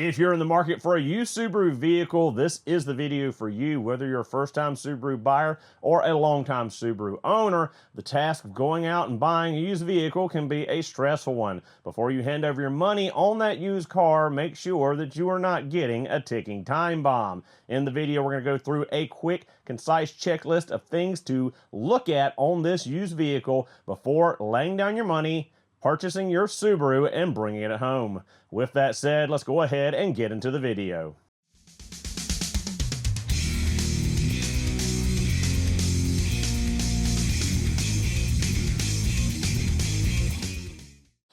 If you're in the market for a used Subaru vehicle, this is the video for you. Whether you're a first-time Subaru buyer or a long-time Subaru owner, the task of going out and buying a used vehicle can be a stressful one. Before you hand over your money on that used car, make sure that you are not getting a ticking time bomb. In the video, we're going to go through a quick, concise checklist of things to look at on this used vehicle before laying down your money, purchasing your Subaru, and bringing it home. With that said, let's go ahead and get into the video.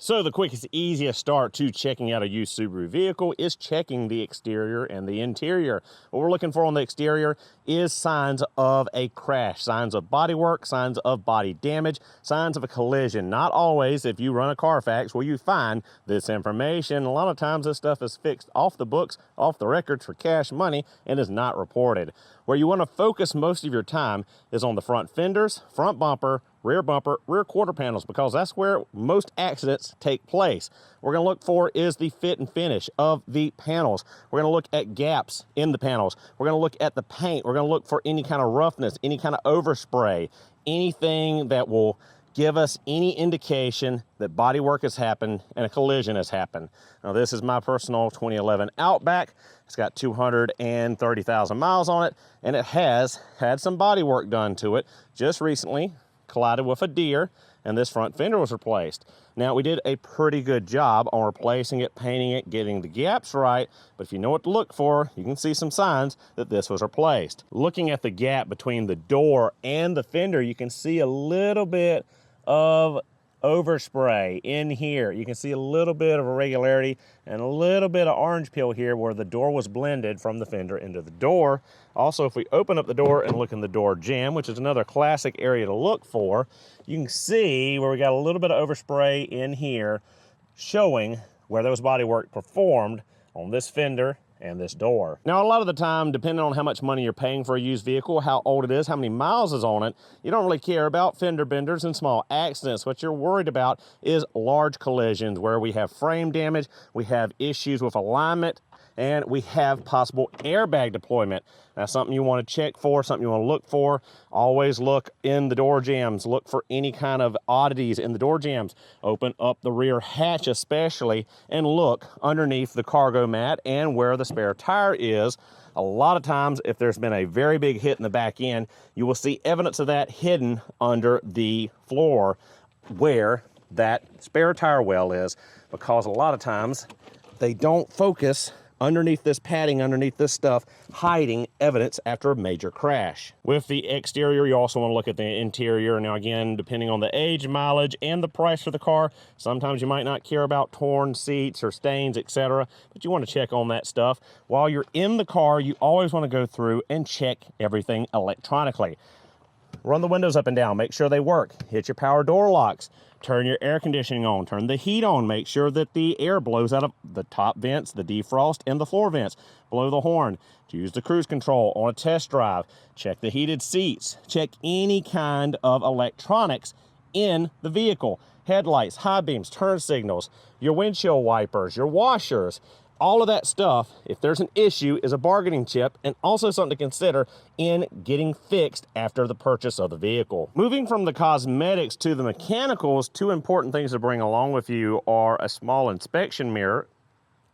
So the quickest, easiest start to checking out a used Subaru vehicle is checking the exterior and the interior. What we're looking for on the exterior is signs of a crash, signs of bodywork, signs of body damage, signs of a collision. Not always, if you run a Carfax, will you find this information. A lot of times this stuff is fixed off the books, off the records for cash money, and is not reported. Where you want to focus most of your time is on the front fenders, front bumper, rear quarter panels, because that's where most accidents take place. What we're going to look for is the fit and finish of the panels. We're going to look at gaps in the panels. We're going to look at the paint. We're going to look for any kind of roughness, any kind of overspray, anything that will give us any indication that body work has happened and a collision has happened. Now, this is my personal 2011 Outback. It's got 230,000 miles on it, and it has had some body work done to it. Just recently collided with a deer, and this front fender was replaced. Now, we did a pretty good job on replacing it, painting it, getting the gaps right, but if you know what to look for, you can see some signs that this was replaced. Looking at the gap between the door and the fender, you can see a little bit of overspray in here. You can see a little bit of irregularity and a little bit of orange peel here where the door was blended from the fender into the door. Also, if we open up the door and look in the door jamb, which is another classic area to look for, you can see where we got a little bit of overspray in here showing where there was body work performed on this fender and this door. Now, a lot of the time, depending on how much money you're paying for a used vehicle, how old it is, how many miles is on it, you don't really care about fender benders and small accidents. What you're worried about is large collisions where we have frame damage, we have issues with alignment, and we have possible airbag deployment. That's something you want to check for, something you want to look for. Always look in the door jambs. Look for any kind of oddities in the door jambs. Open up the rear hatch especially and look underneath the cargo mat and where the spare tire is. A lot of times, if there's been a very big hit in the back end, you will see evidence of that hidden under the floor where that spare tire well is, because a lot of times they don't focus underneath this padding, underneath this stuff, hiding evidence after a major crash. With the exterior, you also want to look at the interior. Now, again, depending on the age, mileage, and the price for the car, sometimes you might not care about torn seats or stains, etc., but you want to check on that stuff. While you're in the car, you always want to go through and check everything electronically. Run the windows up and down, make sure they work. Hit your power door locks. Turn your air conditioning on, turn the heat on, make sure that the air blows out of the top vents, the defrost, and the floor vents. Blow the horn. Use the cruise control on a test drive. Check the heated seats. Check any kind of electronics in the vehicle. Headlights, high beams, turn signals, your windshield wipers, your washers. All of that stuff, if there's an issue, is a bargaining chip and also something to consider in getting fixed after the purchase of the vehicle. Moving from the cosmetics to the mechanicals, two important things to bring along with you are a small inspection mirror,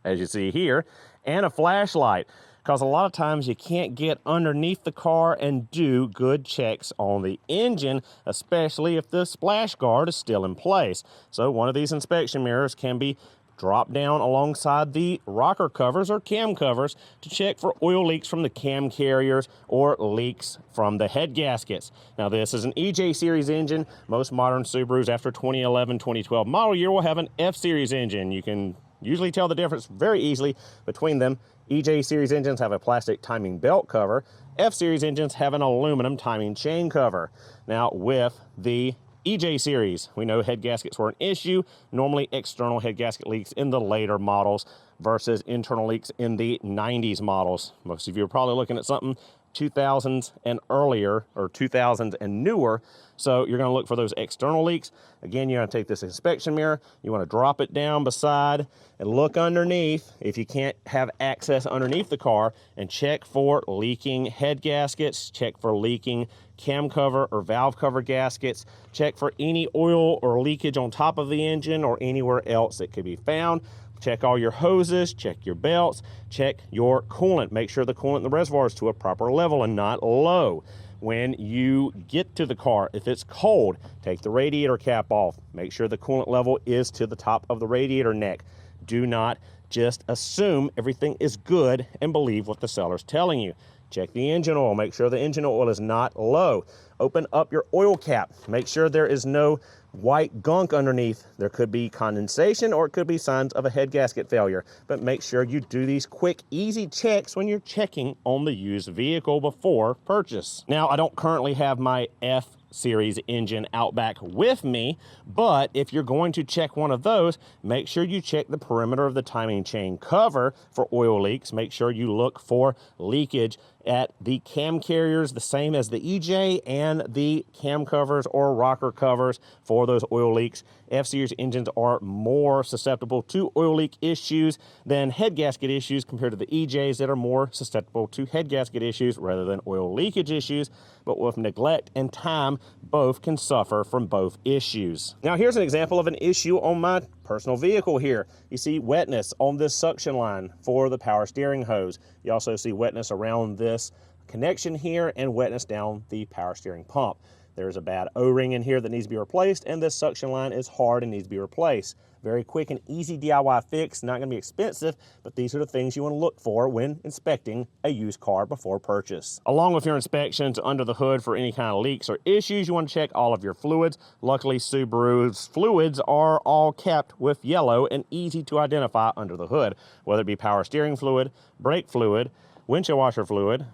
as you see here, and a flashlight, because a lot of times you can't get underneath the car and do good checks on the engine, especially if the splash guard is still in place. So one of these inspection mirrors can be drop down alongside the rocker covers or cam covers to check for oil leaks from the cam carriers or leaks from the head gaskets. Now, this is an EJ series engine. Most modern Subarus after 2011, 2012 model year will have an F series engine. You can usually tell the difference very easily between them. EJ series engines have a plastic timing belt cover. F series engines have an aluminum timing chain cover. Now, with the EJ series, we know head gaskets were an issue. Normally external head gasket leaks in the later models versus internal leaks in the 90s models. Most of you are probably looking at something 2000s and earlier, or 2000s and newer. So you're going to look for those external leaks. Again, you're going to take this inspection mirror, you want to drop it down beside and look underneath if you can't have access underneath the car, and check for leaking head gaskets, check for leaking cam cover or valve cover gaskets, check for any oil or leakage on top of the engine or anywhere else that could be found. Check all your hoses, check your belts, check your coolant. Make sure the coolant in the reservoir is to a proper level and not low. When you get to the car, if it's cold, take the radiator cap off. Make sure the coolant level is to the top of the radiator neck. Do not just assume everything is good and believe what the seller's telling you. Check the engine oil. Make sure the engine oil is not low. Open up your oil cap. Make sure there is no white gunk underneath. There could be condensation or it could be signs of a head gasket failure. But make sure you do these quick, easy checks when you're checking on the used vehicle before purchase. Now, I don't currently have my F-Series engine out back with me, but if you're going to check one of those, make sure you check the perimeter of the timing chain cover for oil leaks. Make sure you look for leakage at the cam carriers, the same as the EJ, and the cam covers or rocker covers for those oil leaks. F-Series engines are more susceptible to oil leak issues than head gasket issues compared to the EJs that are more susceptible to head gasket issues rather than oil leakage issues. But with neglect and time, both can suffer from both issues. Now here's an example of an issue on my personal vehicle here. You see wetness on this suction line for the power steering hose. You also see wetness around this connection here and wetness down the power steering pump. There's a bad O-ring in here that needs to be replaced, and this suction line is hard and needs to be replaced. Very quick and easy DIY fix, not gonna be expensive, but these are the things you wanna look for when inspecting a used car before purchase. Along with your inspections under the hood for any kind of leaks or issues, you wanna check all of your fluids. Luckily, Subaru's fluids are all capped with yellow and easy to identify under the hood, whether it be power steering fluid, brake fluid, windshield washer fluid,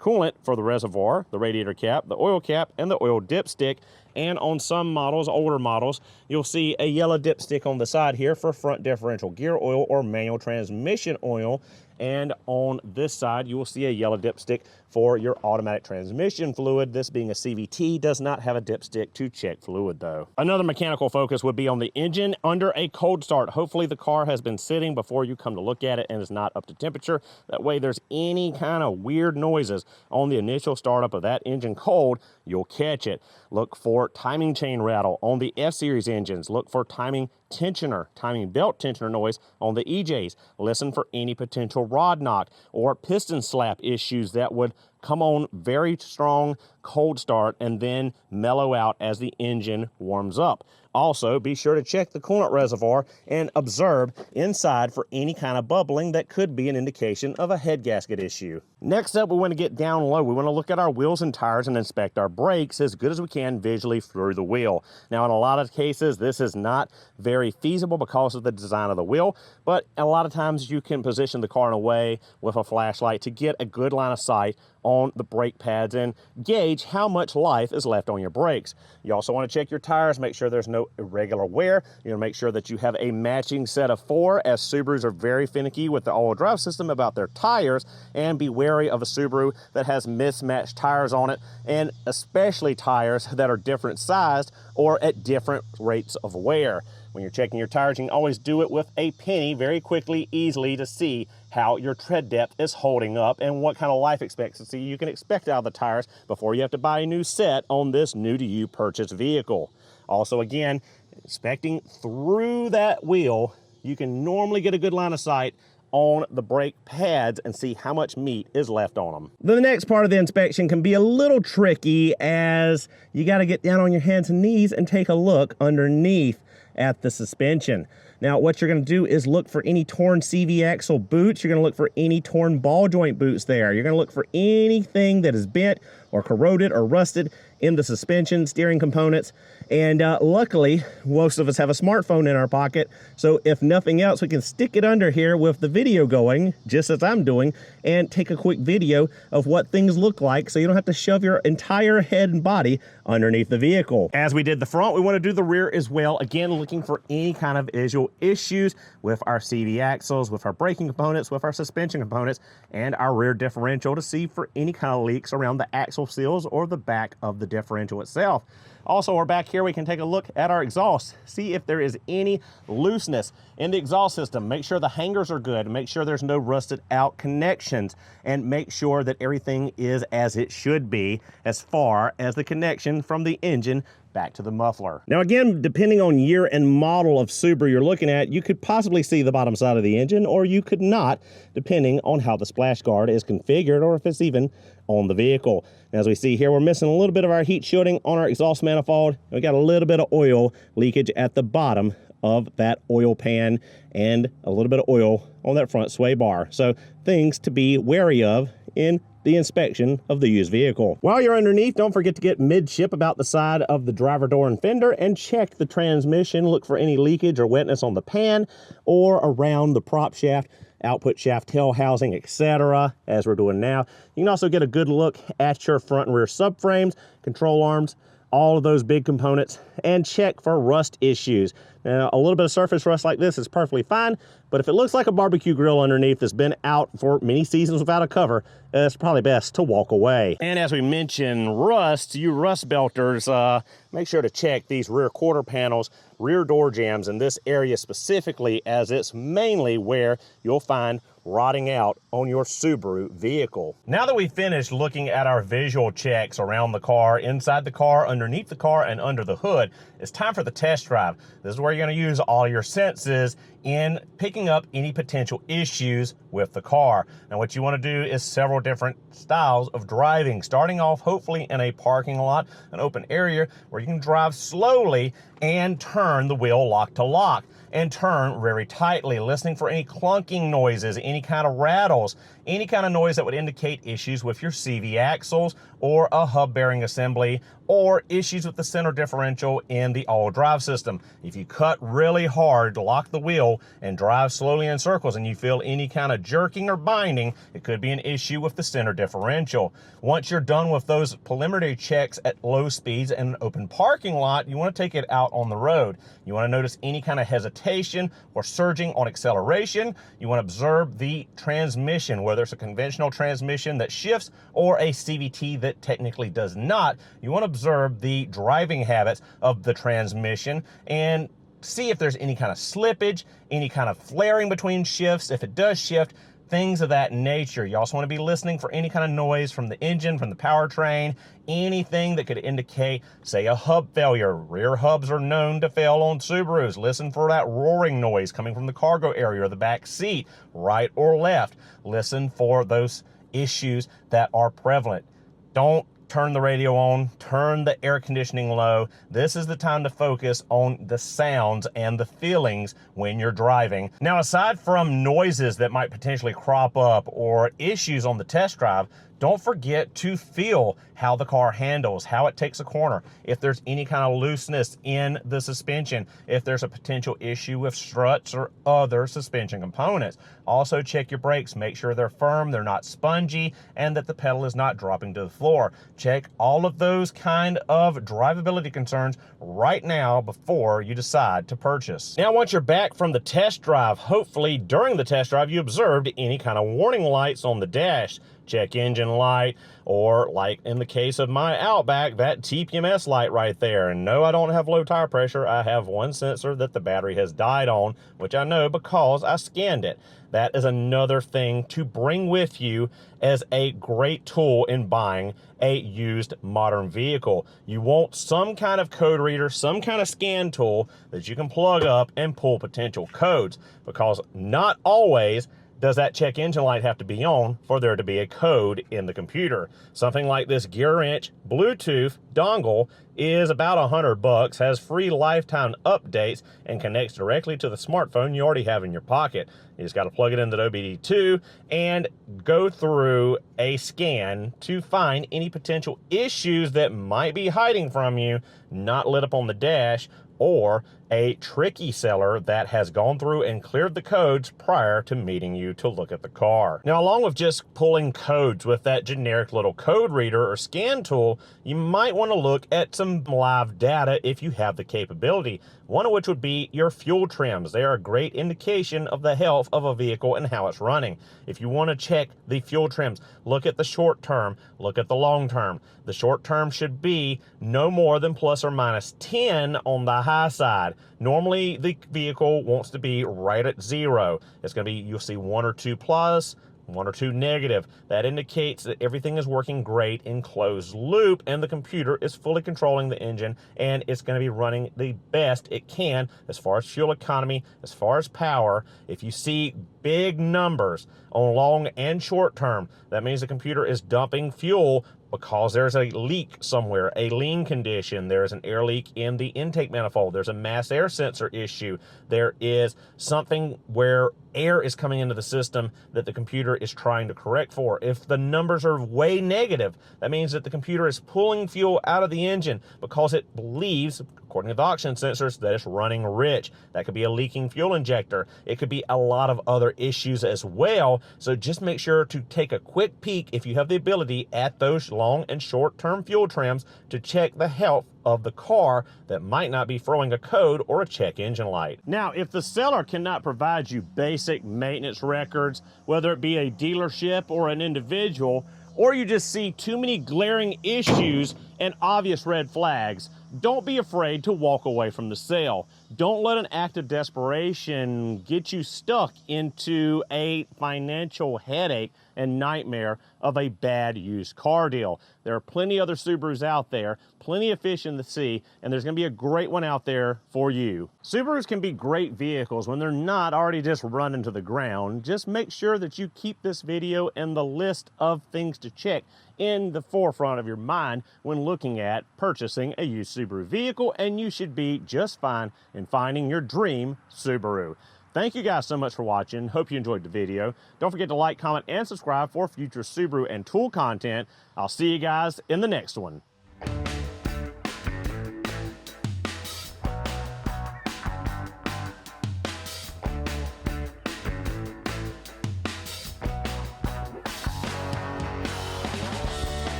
coolant for the reservoir, the radiator cap, the oil cap, and the oil dipstick. And on some models, older models, you'll see a yellow dipstick on the side here for front differential gear oil or manual transmission oil. And on this side, you will see a yellow dipstick for your automatic transmission fluid. This being a CVT does not have a dipstick to check fluid though. Another mechanical focus would be on the engine under a cold start. Hopefully the car has been sitting before you come to look at it and is not up to temperature. That way there's any kind of weird noises on the initial startup of that engine cold, you'll catch it. Look for timing chain rattle on the F-Series engines. Look for timing tensioner, timing belt tensioner noise on the EJs. Listen for any potential rod knock or piston slap issues that would come on very strong cold start and then mellow out as the engine warms up. Also, be sure to check the coolant reservoir and observe inside for any kind of bubbling that could be an indication of a head gasket issue. Next up, we want to get down low. We want to look at our wheels and tires and inspect our brakes as good as we can visually through the wheel. Now, in a lot of cases, this is not very feasible because of the design of the wheel, but a lot of times you can position the car in a way with a flashlight to get a good line of sight on the brake pads and gauge how much life is left on your brakes. You also want to check your tires, make sure there's no irregular wear. You want to make sure that you have a matching set of 4, as Subarus are very finicky with the all-wheel drive system about their tires, and be wary of a Subaru that has mismatched tires on it, and especially tires that are different sized or at different rates of wear. When you're checking your tires, you can always do it with a penny very quickly, easily to see how your tread depth is holding up and what kind of life expectancy you can expect out of the tires before you have to buy a new set on this new-to-you purchased vehicle. Also, again, inspecting through that wheel, you can normally get a good line of sight on the brake pads and see how much meat is left on them. The next part of the inspection can be a little tricky, as you got to get down on your hands and knees and take a look underneath at the suspension. Now, what you're going to do is look for any torn CV axle boots. You're going to look for any torn ball joint boots there. You're going to look for anything that is bent or corroded or rusted in the suspension, steering components. And luckily, most of us have a smartphone in our pocket, so if nothing else, we can stick it under here with the video going, just as I'm doing, and take a quick video of what things look like so you don't have to shove your entire head and body underneath the vehicle. As we did the front, we want to do the rear as well. Again, looking for any kind of visual issues with our CV axles, with our braking components, with our suspension components, and our rear differential to see for any kind of leaks around the axle seals or the back of the differential itself. Also, we're back here, we can take a look at our exhaust, see if there is any looseness in the exhaust system. Make sure the hangers are good, make sure there's no rusted out connections, and make sure that everything is as it should be as far as the connection from the engine back to the muffler. Now again, depending on year and model of Subaru you're looking at, you could possibly see the bottom side of the engine, or you could not, depending on how the splash guard is configured or if it's even on the vehicle. As we see here, we're missing a little bit of our heat shielding on our exhaust manifold. We got a little bit of oil leakage at the bottom of that oil pan and a little bit of oil on that front sway bar. So things to be wary of in the inspection of the used vehicle. While you're underneath, don't forget to get midship about the side of the driver door and fender and check the transmission. Look for any leakage or wetness on the pan or around the prop shaft, output shaft, tail housing, etc. as we're doing now. You can also get a good look at your front and rear subframes, control arms, all of those big components, and check for rust issues. Now, a little bit of surface rust like this is perfectly fine, but if it looks like a barbecue grill underneath that's been out for many seasons without a cover, it's probably best to walk away. And as we mentioned, rust, you rust belters, make sure to check these rear quarter panels, rear door jambs in this area specifically, as it's mainly where you'll find rotting out on your Subaru vehicle. Now that we've finished looking at our visual checks around the car, inside the car, underneath the car, and under the hood, it's time for the test drive. This is where you're going to use all your senses in picking up any potential issues with the car. Now what you want to do is several different styles of driving, starting off hopefully in a parking lot, an open area where you can drive slowly and turn the wheel lock to lock and turn very tightly, listening for any clunking noises, any kind of rattles, any kind of noise that would indicate issues with your CV axles or a hub bearing assembly, or issues with the center differential in the all drive system. If you cut really hard to lock the wheel and drive slowly in circles and you feel any kind of jerking or binding, it could be an issue with the center differential. Once you're done with those preliminary checks at low speeds in an open parking lot, you want to take it out on the road. You want to notice any kind of hesitation or surging on acceleration. You want to observe the transmission, whether it's a conventional transmission that shifts or a CVT that technically does not. You want to observe the driving habits of the transmission and see if there's any kind of slippage, any kind of flaring between shifts. If it does shift, things of that nature. You also want to be listening for any kind of noise from the engine, from the powertrain, anything that could indicate, say, a hub failure. Rear hubs are known to fail on Subarus. Listen for that roaring noise coming from the cargo area or the back seat, right or left. Listen for those issues that are prevalent. Don't turn the radio on, turn the air conditioning low. This is the time to focus on the sounds and the feelings when you're driving. Now, aside from noises that might potentially crop up or issues on the test drive, don't forget to feel how the car handles, how it takes a corner, if there's any kind of looseness in the suspension, if there's a potential issue with struts or other suspension components. Also check your brakes, make sure they're firm, they're not spongy, and that the pedal is not dropping to the floor. Check all of those kind of drivability concerns right now before you decide to purchase. Now, once you're back from the test drive, hopefully during the test drive you observed any kind of warning lights on the dash. Check engine light, or like in the case of my Outback, that TPMS light right there. And no, I don't have low tire pressure. I have one sensor that the battery has died on, which I know because I scanned it. That is another thing to bring with you as a great tool in buying a used modern vehicle. You want some kind of code reader, some kind of scan tool that you can plug up and pull potential codes, because not always does that check engine light have to be on for there to be a code in the computer. Something like this gear wrench Bluetooth dongle is about $100, has free lifetime updates, and connects directly to the smartphone you already have in your pocket. You just got to plug it into the OBD2 and go through a scan to find any potential issues that might be hiding from you, not lit up on the dash, or a tricky seller that has gone through and cleared the codes prior to meeting you to look at the car. Now, along with just pulling codes with that generic little code reader or scan tool, you might want to look at some live data if you have the capability, one of which would be your fuel trims. They are a great indication of the health of a vehicle and how it's running. If you want to check the fuel trims, look at the short term, look at the long term. The short term should be no more than plus or minus 10 on the high side. Normally, the vehicle wants to be right at 0. It's going to be, you'll see 1 or 2 plus, 1 or 2 negative. That indicates that everything is working great in closed loop and the computer is fully controlling the engine and it's going to be running the best it can as far as fuel economy, as far as power. If you see big numbers on long and short term, that means the computer is dumping fuel because there's a leak somewhere, a lean condition, there's an air leak in the intake manifold, there's a mass air sensor issue, there is something where air is coming into the system that the computer is trying to correct for. If the numbers are way negative, that means that the computer is pulling fuel out of the engine because it believes, according to the oxygen sensors, that it's running rich. That could be a leaking fuel injector. It could be a lot of other issues as well. So just make sure to take a quick peek, if you have the ability, at those long and short-term fuel trims to check the health of the car that might not be throwing a code or a check engine light. Now, if the seller cannot provide you basic maintenance records, whether it be a dealership or an individual, or you just see too many glaring issues and obvious red flags, don't be afraid to walk away from the sale. Don't let an act of desperation get you stuck into a financial headache and nightmare of a bad used car deal. There are plenty other Subarus out there, plenty of fish in the sea, and there's going to be a great one out there for you. Subarus can be great vehicles when they're not already just run into the ground. Just make sure that you keep this video and the list of things to check in the forefront of your mind when looking at purchasing a used Subaru vehicle, and you should be just fine in finding your dream Subaru. Thank you guys so much for watching. Hope you enjoyed the video. Don't forget to like, comment, and subscribe for future Subaru and tool content. I'll see you guys in the next one.